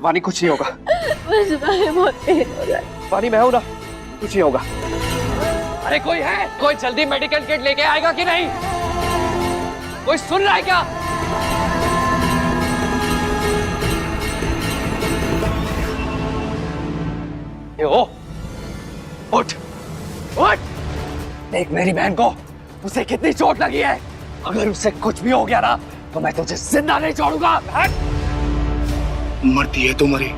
वानी कुछ नहीं होगा। बस भाई बहुत पेन हो रहा है। वानी मैं हूं ना, कुछ नहीं होगा। अरे कोई है? कोई जल्दी मेडिकल किट लेके आएगा कि नहीं? कोई सुन रहा है क्या? ओ, उठ, उठ! देख मेरी बहन को, उसे कितनी चोट लगी है। अगर उसे कुछ भी हो गया ना, तो मैं तुझे जिंदा नहीं छोड़ूंगा। मरती है तो मरे,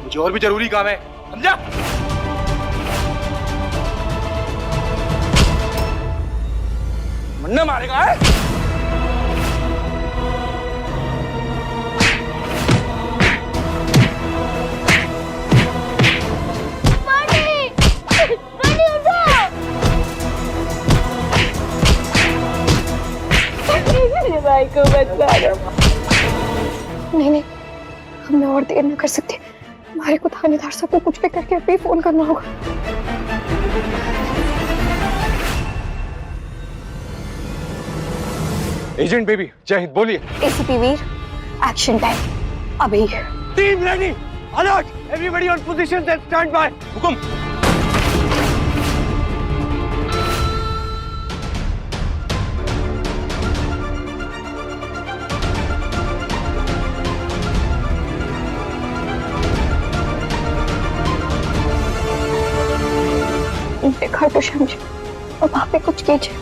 मुझे और भी जरूरी काम है, समझा? मरना मारेगा है? भाई को बचा लो। नहीं, हमने और देर न कर सकते। हमारे को थानेदार साहब को कुछ भी करके अभी फोन करना होगा। एजेंट बेबी, जय हिंद, बोलिए। एसीपी वीर, एक्शन टाइम अभी। Team ready, alert, everybody on position and stand by. हुकुम। देखा तो समझे और वहां पे कुछ कीजिए,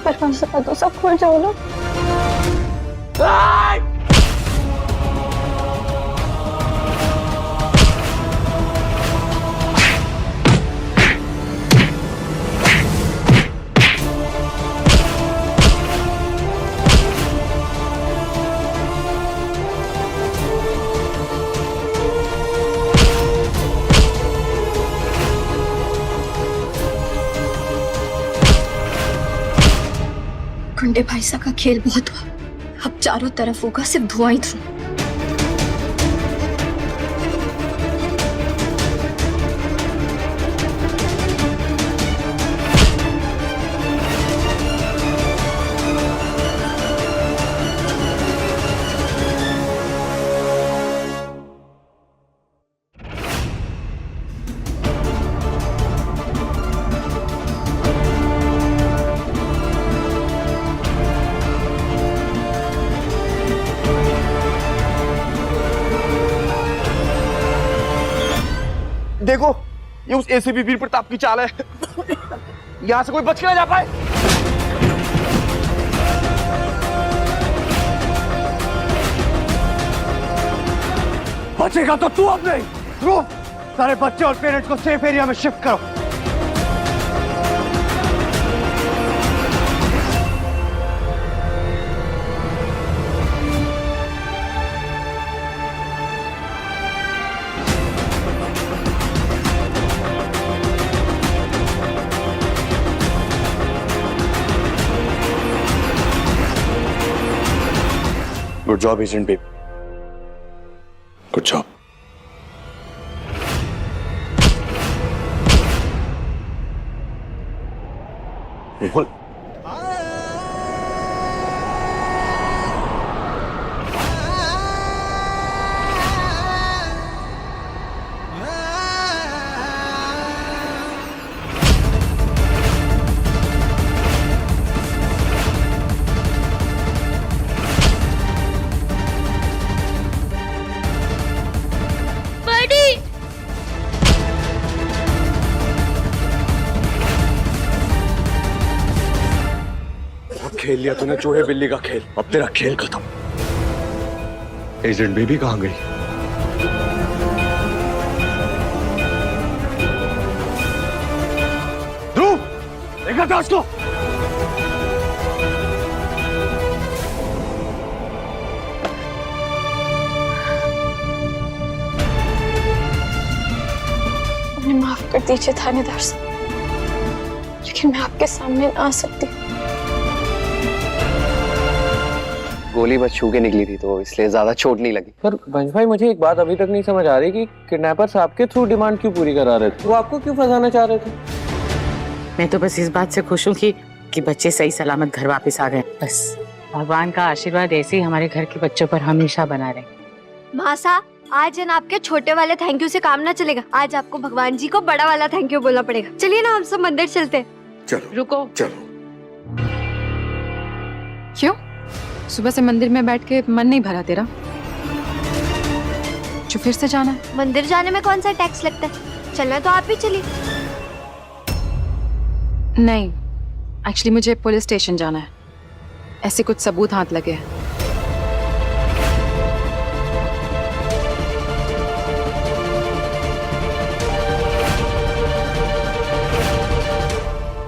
दरवाजा तो सब खोल जाओ ना। गुंडे भाई साहब का खेल बहुत हुआ, अब चारों तरफ होगा सिर्फ धुआं ही धुआं। देखो, ये उस एसीपी वीर प्रताप की चाल है। यहां से कोई बच के ना जा पाए। बचेगा तो तू अब नहीं। ध्रुव, सारे बच्चे और पेरेंट्स को सेफ एरिया में शिफ्ट करो। Good job agent baby, good job. बिल्कुल। खेल लिया तूने चूहे बिल्ली का खेल, अब तेरा खेल खत्म। एजेंट बेबी कहां गई? ध्रुव, देखा था उसको? मुझे माफ कर दीजिए थानेदार साहब, लेकिन मैं आपके सामने ना आ सकती। गोली बस छू के निकली थी तो इसलिए ज्यादा चोट नहीं लगी। पर वंश भाई, मुझे एक बात अभी तक नहीं समझ आ रही कि किडनैपर्स आपके थ्रू डिमांड क्यों पूरी करा रहे थे? वो आपको क्यों फंसाना चाह रहे थे? मैं तो बस इस बात से खुश हूँ कि बच्चे सही सलामत घर वापस आ गए। बस भगवान का आशीर्वाद ऐसे ही हमारे घर के बच्चों पर हमेशा बना रहे। मासा, आज है ना आपके छोटे वाले थैंक यू से काम ना चलेगा। आज आपको भगवान जी को बड़ा वाला थैंक यू बोलना पड़ेगा। चलिए ना हम सब मंदिर चलते हैं। चलो रुको। चलो। क्यों? सुबह से मंदिर में बैठ के मन नहीं भरा तेरा? जो फिर से जाना है? मंदिर जाने में कौन सा टैक्स लगता है? चलना तो आप ही चलिए। नहीं, एक्चुअली मुझे पुलिस स्टेशन जाना है। ऐसे कुछ सबूत हाथ लगे हैं।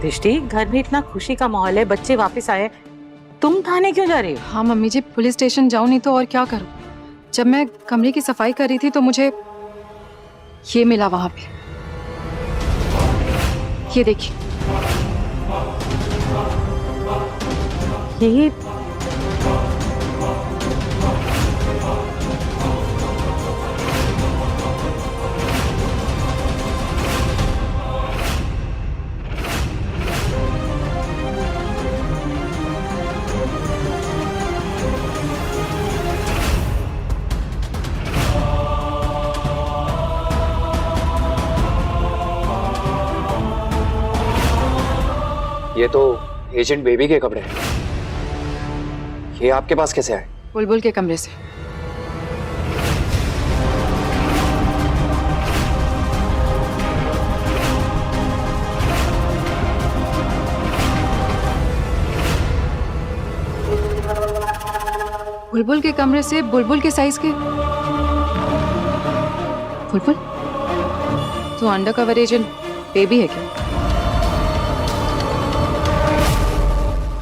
दृष्टि, घर में इतना खुशी का माहौल है, बच्चे वापस आए, तुम थाने क्यों जा रही हो? हाँ मम्मी जी, पुलिस स्टेशन जाऊं नहीं तो और क्या करूं? जब मैं कमरे की सफाई कर रही थी तो मुझे ये मिला वहां पे। ये देखिए। यही ये तो एजेंट बेबी के कपड़े हैं। ये आपके पास कैसे आए? बुलबुल के कमरे से। बुलबुल के कमरे से बुलबुल के साइज के। बुलबुल, तू अंडर कवर एजेंट बेबी है क्या?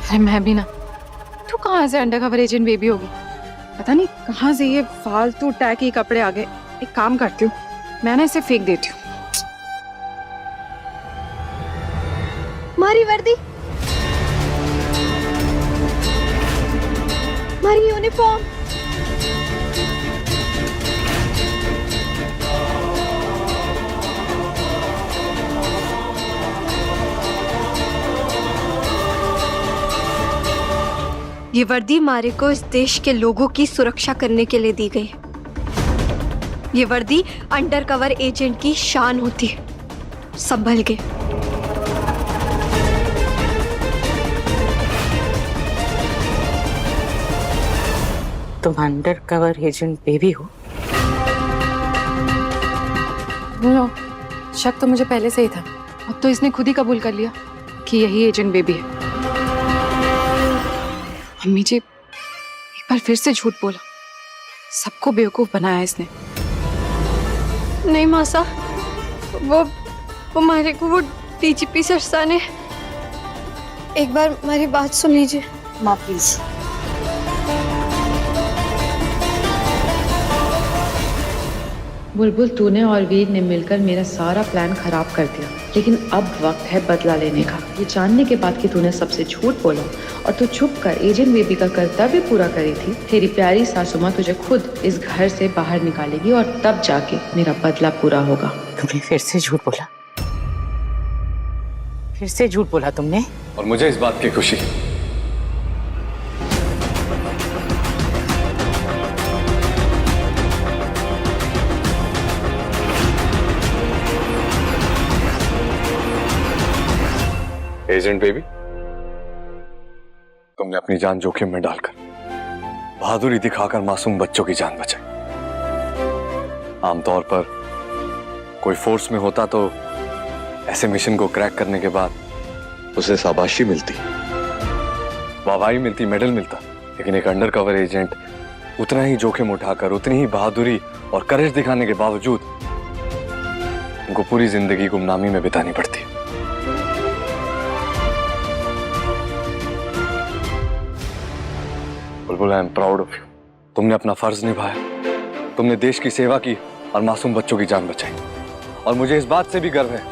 अरे मैं भी ना। तू कहाँ से अंडर कवर एजेंट बेबी होगी? पता नहीं कहाँ से ये फालतू टैकी कपड़े आ गए। एक काम करती हूँ, मैं ना इसे फेंक देती हूँ। मारी वर्दी, मारी यूनिफॉर्म। ये वर्दी मारे को इस देश के लोगों की सुरक्षा करने के लिए दी गई है। ये वर्दी अंडर कवर एजेंट की शान होती है। संभल के। तुम अंडर कवर एजेंट बेबी हो? नो, शक तो मुझे पहले से ही था। अब तो इसने खुद ही कबूल कर लिया कि यही एजेंट बेबी है। मम्मी जी, एक बार फिर से झूठ बोला। सबको बेवकूफ बनाया इसने। नहीं मासा, वो मारे को वो डीजीपी सरसा ने। एक बार हमारी बात सुन लीजिए। माँ प्लीज। बुलबुल, तूने और वीर ने मिलकर मेरा सारा प्लान खराब कर दिया, लेकिन अब वक्त है बदला लेने का। ये जानने के बाद कि तूने सबसे झूठ बोला और तू छुप कर एजेंट बेबी का कर्तव्य पूरा करी थी, तेरी प्यारी सासू माँ तुझे खुद इस घर से बाहर निकालेगी और तब जाके मेरा बदला पूरा होगा। तुमने फिर से झूठ बोला। फिर से झूठ बोला तुमने। और मुझे इस बात की खुशी है। एजेंट बेबी, तुमने अपनी जान जोखिम में डालकर बहादुरी दिखाकर मासूम बच्चों की जान बचाई। आमतौर पर कोई फोर्स में होता तो ऐसे मिशन को क्रैक करने के बाद उसे शाबाशी मिलती, वाहवाही मिलती, मेडल मिलता, लेकिन एक अंडर कवर एजेंट उतना ही जोखिम उठाकर, उतनी ही बहादुरी और करेज दिखाने के बावजूद उनको पूरी जिंदगी गुमनामी में बितानी पड़ती है। बुलबुल, आई एम प्राउड ऑफ यू। तुमने अपना फर्ज निभाया, तुमने देश की सेवा की और मासूम बच्चों की जान बचाई। और मुझे इस बात से भी गर्व है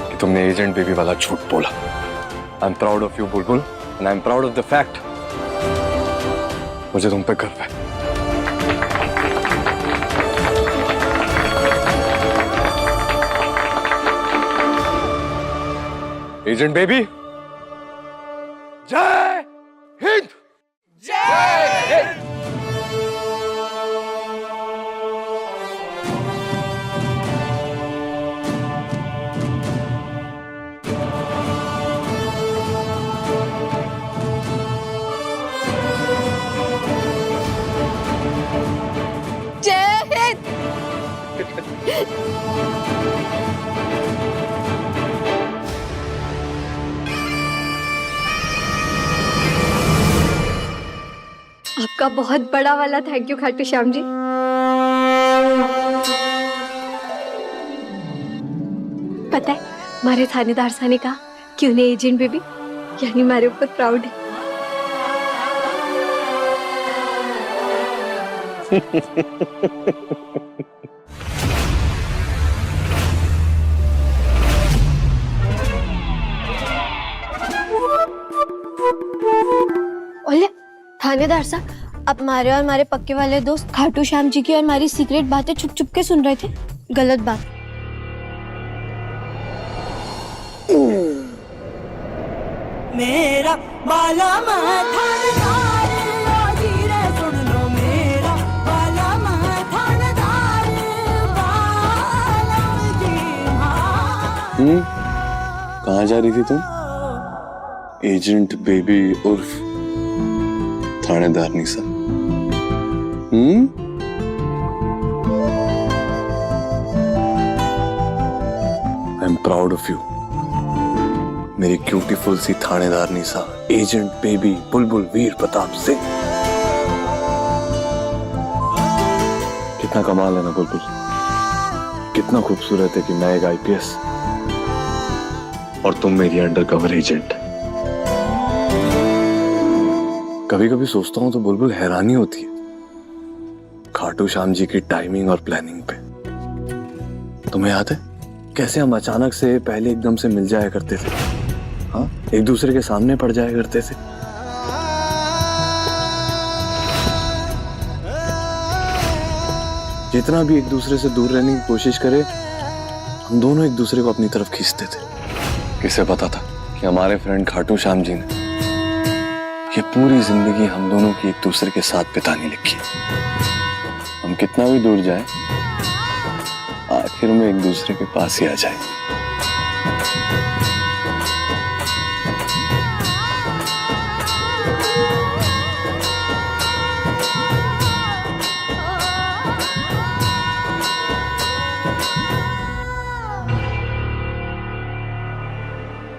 कि तुमने एजेंट बेबी वाला झूठ बोला। I am proud of you Bulbul, and I am proud of the fact, मुझे तुम पे गर्व है। एजेंट बेबी, जय हिंद। जय हिंद। आपका बहुत बड़ा वाला थैंक यू खाटू श्याम जी। पता है हमारे थानेदार साहब ने कहा कि उन्हें एजेंट बेबी यानी हमारे ऊपर प्राउड है। ओले थानेदार साहब, अब हमारे और हमारे पक्के वाले दोस्त खाटू श्याम जी की और हमारी सीक्रेट बातें छुप छुप के सुन रहे थे। गलत बात। मेरा बाला थानेदार लो धीरे सुन लो, मेरा बाला थानेदार बालम जी। कहाँ जा रही थी तुम? एजेंट बेबी उर्फ थानेदार Nisha. I am proud of you मेरी क्यूटीफुल सी थानेदार निशा, एजेंट बेबी बुलबुल वीर प्रताप सिंह। कितना कमाल है ना बुलबुल, कितना खूबसूरत है कि मैं एक आईपीएस और तुम मेरी अंडरकवर एजेंट। कभी कभी सोचता हूं तो बुलबुल हैरानी होती है खाटू श्याम जी की टाइमिंग और प्लानिंग पे। तुम्हें याद है कैसे हम अचानक से पहले एकदम से मिल जाया करते थे, हाँ, एक दूसरे के सामने पड़ जाया करते थे। जितना भी एक दूसरे से दूर रहने की कोशिश करे, हम दोनों एक दूसरे को अपनी तरफ खींचते थे। किसे पता था कि हमारे फ्रेंड खाटू श्याम जी ने ये पूरी जिंदगी हम दोनों की एक दूसरे के साथ बिताने लिखी। हम कितना भी दूर जाए, आखिर में एक दूसरे के पास ही आ जाए।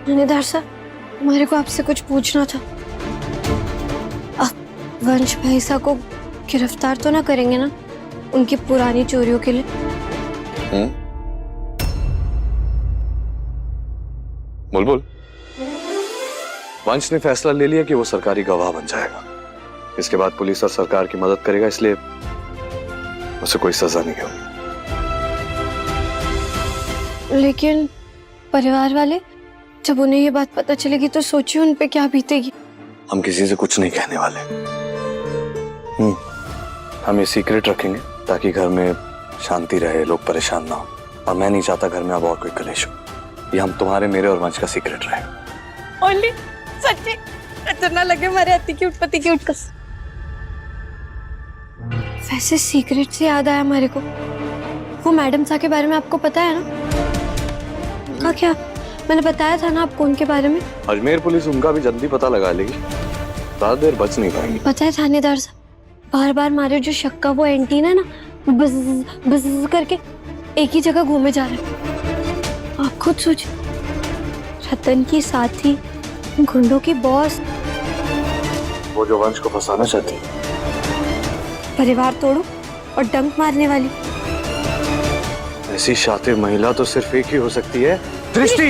थानेदार साहब, हमारे को आपसे कुछ पूछना था। आप वंश भाई साहब को गिरफ्तार तो ना करेंगे ना उनकी पुरानी चोरियों के लिए? बुलबुल, वंश ने फैसला ले लिया कि वो सरकारी गवाह बन जाएगा। इसके बाद पुलिस और सरकार की मदद करेगा, इसलिए उसे कोई सजा नहीं होगी। लेकिन परिवार वाले, जब उन्हें ये बात पता चलेगी तो सोचिए उन पे क्या बीतेगी। हम किसी से कुछ नहीं कहने वाले। हम ये सीक्रेट रखेंगे ताकि घर में शांति रहे, लोग परेशान ना हो। और मैं नहीं चाहता घर में अब और कोई कलेश हो। ये हम तुम्हारे, मेरे और वंश का सीक्रेट रहेगा। ओनली सच्ची नजर ना लगे हमारे अति की उत्पत्ति की उठकस। वैसे सीक्रेट से याद आया हमारे को, वो मैडम सा के बारे में आपको पता है ना? उनका क्या? मैंने बताया था ना आपको उनके बारे में। अजमेर पुलिस उनका भी जल्दी पता लगा लेगी, ज्यादा देर बच नहीं पाएंगी। पता है थानेदार साहब, बार बार हमारे जो शक का वो एंटीना ना बस बस करके एक ही जगह घूमे जा रहे हैं। आप खुद सोचिए, रतन की साथी, गुंडों की बॉस, वो जो वंश को फंसाना चाहती है, परिवार तोड़ो और डंक मारने वाली। ऐसी शातिर महिला तो सिर्फ एक ही हो सकती है, दृष्टि।